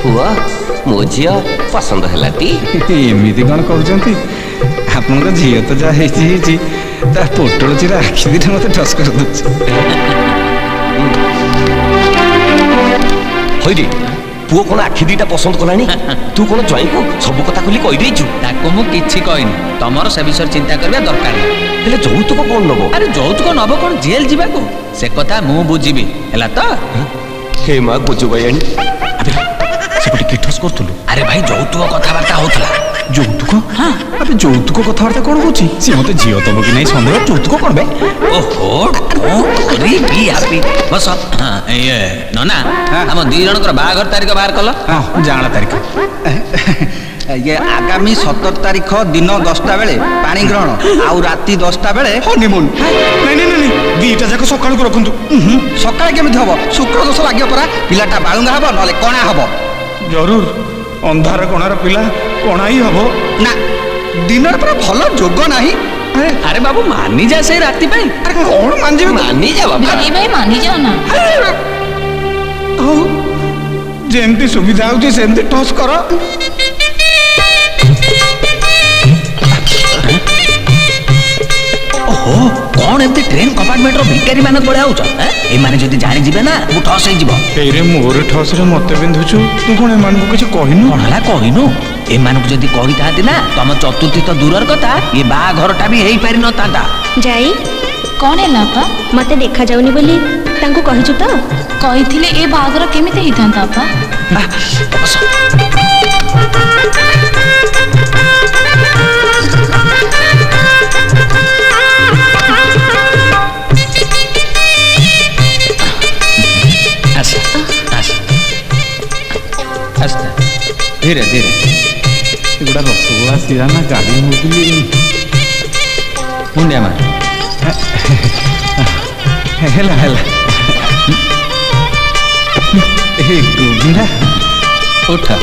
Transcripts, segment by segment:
पुआ मो झील पसंद है एमती कौन कहते आपन झी तो जहाँ पोटल चिरा आखि दिटा मत ठस कर पुओ कौन आखि दीटा पसंद कलानी तू कौन जई को सब कथा खुली कहि देछु ताको मु किछि कहनी तमर से विषय चिंता करबा दरकार हेले जौतुक कौन नबो अरे जौतुक नबो कौन जेल जीवा को से कथा मु बुझिबी हला तो हे मां बुझु बयन अबे सेपटे किठस करथुलु अरे भाई जौतुक कथाबार्ता होतला যৌতুক হ্যাঁ আবে যৌতুক কথাবার্তা কোন হচ্ছে সে মতে ঝিও তব কি নাই সন্দেহ যৌতুক করবে ओहो री बी हैप्पी बस हां ये नना हम दुई जनकर बाघर तारीख बाहर कल हां जाणा तारीख ये आगामी 17 तारीख दिन 10टा बेले पानी ग्रहण आउ राति 10टा बेले हनीमून नहीं नहीं नहीं दीटा जाक सकाळ को रखंतु सकाळ केमिति हबो शुक्र दोष लागियो परा पिलाटा बाळुंगा हबो नले कोणा हबो जरूर अंधार कोणार पिला कोणा ही हबो ना दिन पर भल जोग नाही अरे बाबू मानी जा से राति पे अरे कोन मान जेबे मानी जा बाबा अरे भाई मानी जाओ ना जेमती सुविधा होची सेमती टॉस करो ओहो कौन एमती ट्रेन कंपार्टमेंट रो भिकारी मानक बळे आउछ ए माने जदी जानि जिबे ना वो ठस हे जिवो एरे मोर ठस रे मते बिंधुछु तू कोन ए मानक किछ कहिनु कोन हला कहिनु ए मानक जदी कहि थाती ना तम चतुर्थी तो दूरर कथा ये बा घरटा भी हेई पारि न ताता जाई कौन है लापा मते देखा जाउनी बोली तांको कहिछु तो कहिथिले ए बागर केमिते हितांता आपा धीरे धीरे एगुड़ा रसगोला सीधा ना गाड़ी मोदली मुंडिया मार हेला हेला ए गोविंदा उठा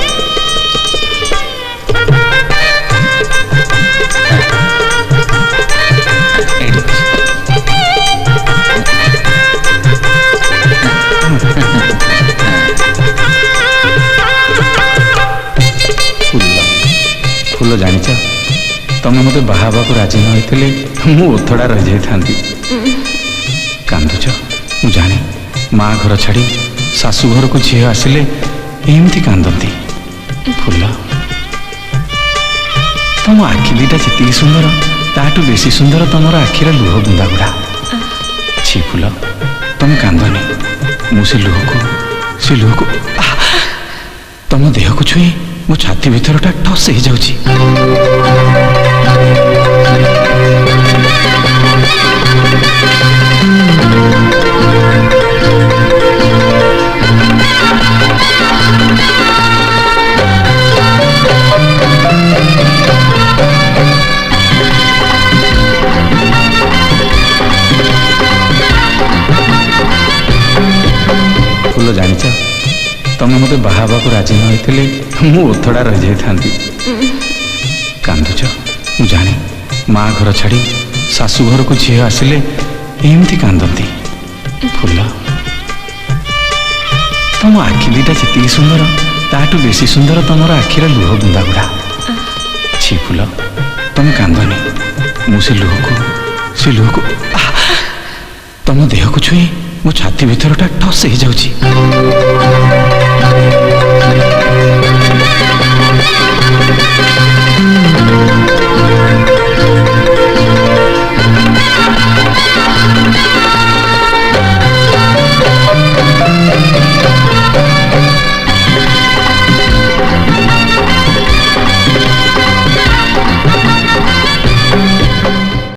फूल जानिच तमें मत बाहाबा को राजी न होते मु ओथड़ा रही जाती कांदुच मु जाने माँ घर छाड़ी शाशु घर को झील आसिले एमती कांदती फूल तुम आखि दीटा जी सुंदर ताठू बेसी सुंदर तुम आखिर लुह बुंदा गुड़ा छी फूल तुम कांदनी मुझे लुह को तुम देह को छुई मो छाती भीतरटा ठस हो जाउची फूल जानिच तमें मत बाहाबा को राजी न होते मु ओथड़ा रही जाती कांदुच मु जाने माँ घर छाड़ी शाशु घर को झील आसिले एमती कांदती फूल तुम आखि दीटा जी सुंदर ताठू बेसी सुंदर तुम आखिर लुह बुंदा गुड़ा छी फूल तुम कांदनी मुझे लुह को तुम देह को छुई मो छाती भीतरटा ठस हो जाउची